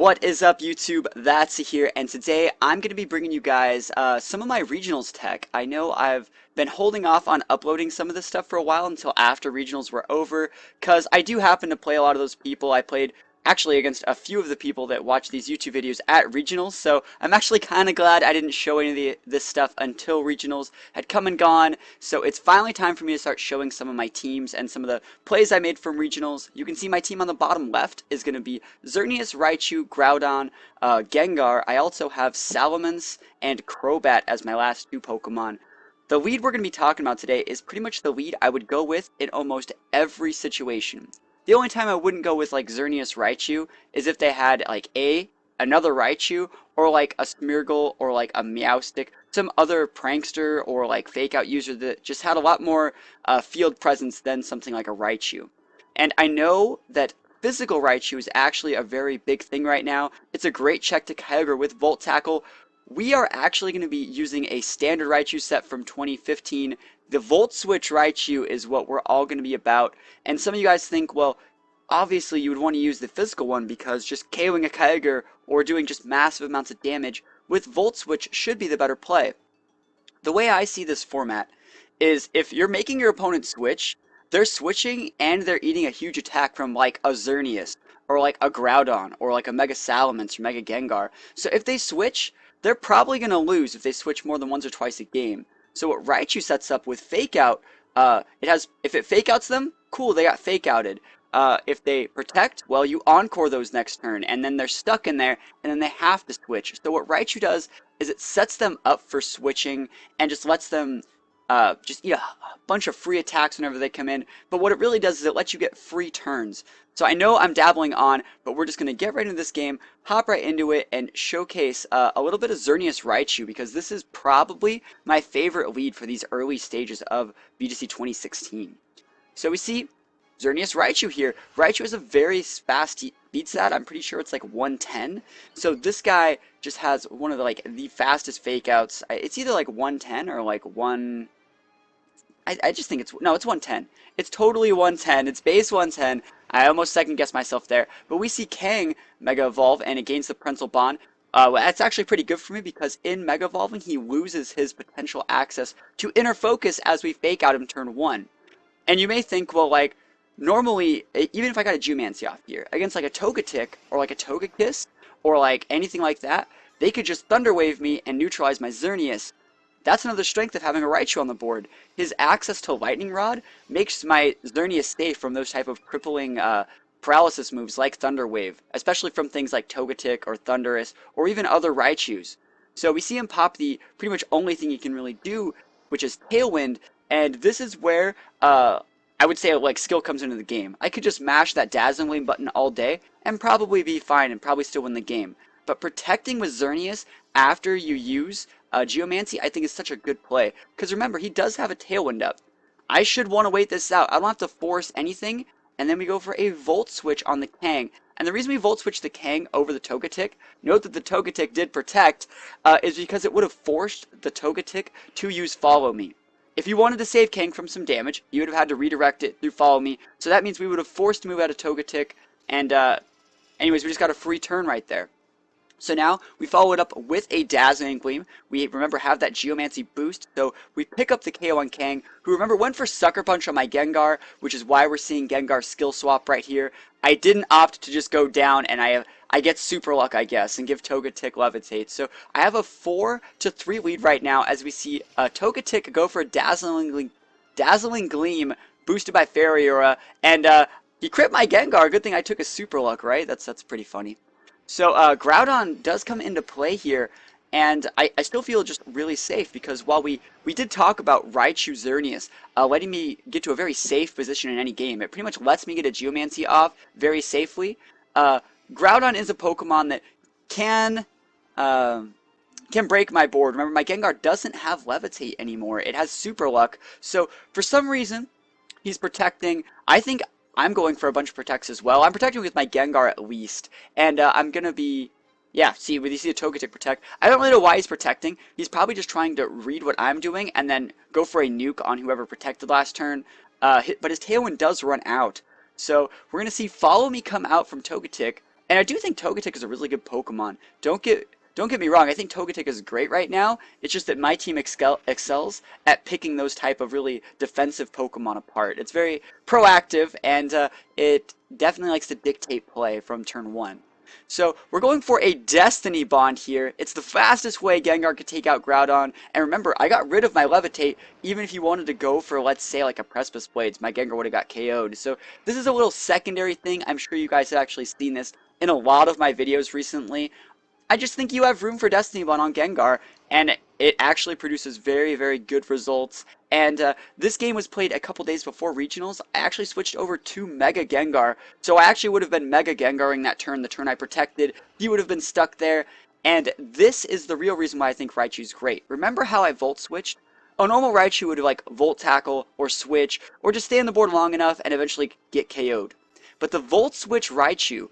What is up, YouTube? That's here, and today I'm going to be bringing you guys some of my regionals tech. I know I've been holding off on uploading some of this stuff for a while until after regionals were over, because I do happen to play a lot of those people. I played actually against a few of the people that watch these YouTube videos at regionals, so I'm actually kind of glad I didn't show any of this stuff until regionals had come and gone. So it's finally time for me to start showing some of my teams and some of the plays I made from regionals. You can see my team on the bottom left is going to be Xerneas, Raichu, Groudon, Gengar. I also have Salamence and Crobat as my last two Pokemon. The lead we're going to be talking about today is pretty much the lead I would go with in almost every situation. The only time I wouldn't go with like Xerneas Raichu is if they had like another Raichu, or like a Smeargle, or like a Meowstic, some other prankster or like fake out user that just had a lot more field presence than something like a Raichu. And I know that physical Raichu is actually a very big thing right now. It's a great check to Kyogre with Volt Tackle. We are actually going to be using a standard Raichu set from 2015. The Volt Switch Raichu is what we're all going to be about. And some of you guys think, well, obviously you would want to use the physical one because just KOing a Kyogre or doing just massive amounts of damage with Volt Switch should be the better play. The way I see this format is if you're making your opponent switch, they're switching and they're eating a huge attack from like a Xerneas or like a Groudon or like a Mega Salamence or Mega Gengar. So if they switch, they're probably going to lose if they switch more than once or twice a game. So what Raichu sets up with Fake Out, if it Fake Outs them, cool, they got Fake Outed. If they Protect, well, you Encore those next turn, and then they're stuck in there, and then they have to switch. So what Raichu does is it sets them up for switching and just lets them just eat a bunch of free attacks whenever they come in. But what it really does is it lets you get free turns. So I know I'm dabbling on, but we're just going to get right into this game, hop right into it, and showcase a little bit of Xerneas Raichu, because this is probably my favorite lead for these early stages of VGC 2016. So we see Xerneas Raichu here. Raichu is a very fast beat stat. I'm pretty sure it's like 110. So this guy just has one of the fastest fake outs. It's either like 110 or like I just think it's 110. It's totally 110. It's base 110. I almost second guessed myself there. But we see Kang Mega Evolve and it gains the Parental Bond. That's actually pretty good for me because in Mega Evolving he loses his potential access to Inner Focus as we fake out him turn 1. And you may think, well, like, normally, even if I got a Geomancy off here, against like a Togetic or like a Togekiss or like anything like that, they could just Thunder Wave me and neutralize my Xerneas. That's another strength of having a Raichu on the board. His access to Lightning Rod makes my Xerneas safe from those type of crippling paralysis moves like Thunder Wave, especially from things like Togetic or Thundurus or even other Raichus. So we see him pop the pretty much only thing he can really do, which is Tailwind, and this is where I would say like skill comes into the game. I could just mash that Dazzling Gleam button all day and probably be fine and probably still win the game. But protecting with Xerneas after you use Geomancy, I think is such a good play. Because remember, he does have a Tailwind up. I should want to wait this out. I don't have to force anything. And then we go for a Volt Switch on the Kang. And the reason we Volt Switch the Kang over the Togetic, note that the Togetic did protect, is because it would have forced the Togetic to use Follow Me. If you wanted to save Kang from some damage, you would have had to redirect it through Follow Me. So that means we would have forced to move out of Togetic. And anyways, we just got a free turn right there. So now we follow it up with a Dazzling Gleam. We remember have that Geomancy boost, so we pick up the KO on Kang, who remember went for Sucker Punch on my Gengar, which is why we're seeing Gengar skill swap right here. I didn't opt to just go down, and I get Super Luck, I guess, and give Togetic Levitate. So I have a 4-3 lead right now as we see Togetic go for a Dazzling Gleam boosted by Fairy Aura, and he crit my Gengar. Good thing I took a Super Luck, right? That's pretty funny. So Groudon does come into play here, and I still feel just really safe because while we did talk about Raichu Xerneas letting me get to a very safe position in any game, it pretty much lets me get a Geomancy off very safely. Groudon is a Pokemon that can break my board. Remember, my Gengar doesn't have Levitate anymore. It has Super Luck, so for some reason, he's protecting. I think I'm going for a bunch of protects as well. I'm protecting with my Gengar at least. And I'm going to be... Yeah, see, when you see the Togetic protect, I don't really know why he's protecting. He's probably just trying to read what I'm doing and then go for a nuke on whoever protected last turn. But his Tailwind does run out. So we're going to see Follow Me come out from Togetic. And I do think Togetic is a really good Pokemon. Don't get me wrong, I think Togetic is great right now. It's just that my team excels at picking those type of really defensive Pokemon apart. It's very proactive, and it definitely likes to dictate play from turn 1. So we're going for a Destiny Bond here. It's the fastest way Gengar could take out Groudon. And remember, I got rid of my Levitate. Even if you wanted to go for, let's say, like a Precipice Blades, my Gengar would have got KO'd. So this is a little secondary thing. I'm sure you guys have actually seen this in a lot of my videos recently. I just think you have room for Destiny Bond on Gengar, and it actually produces very, very good results. And this game was played a couple days before Regionals. I actually switched over to Mega Gengar, so I actually would have been Mega Gengaring that turn, the turn I protected. He would have been stuck there, and this is the real reason why I think Raichu's great. Remember how I Volt Switched? A normal Raichu would like Volt Tackle, or Switch, or just stay on the board long enough and eventually get KO'd. But the Volt Switch Raichu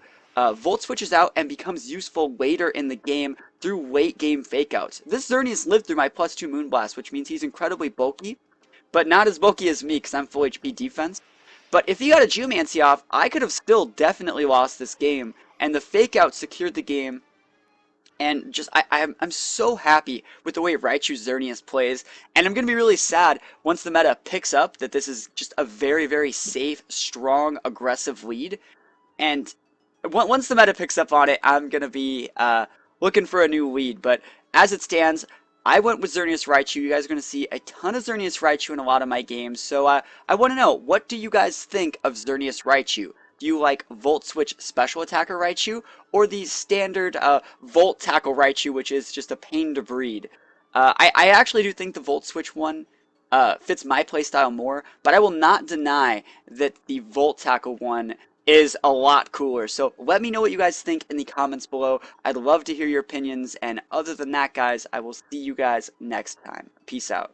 Volt switches out and becomes useful later in the game through late game fakeouts. This Xerneas lived through my +2 Moonblast, which means he's incredibly bulky, but not as bulky as me because I'm full HP defense. But if he got a Geomancy off, I could have still definitely lost this game, and the fakeout secured the game. And just, I'm so happy with the way Raichu Xerneas plays, and I'm going to be really sad once the meta picks up that this is just a very, very safe, strong, aggressive lead. And once the meta picks up on it, I'm going to be looking for a new lead. But as it stands, I went with Xerneas Raichu. You guys are going to see a ton of Xerneas Raichu in a lot of my games. So I want to know, what do you guys think of Xerneas Raichu? Do you like Volt Switch Special Attacker Raichu, or the standard Volt Tackle Raichu, which is just a pain to breed? I actually do think the Volt Switch one fits my playstyle more, but I will not deny that the Volt Tackle one is a lot cooler. So let me know what you guys think in the comments below. I'd love to hear your opinions, and other than that, guys, I will see you guys next time. Peace out.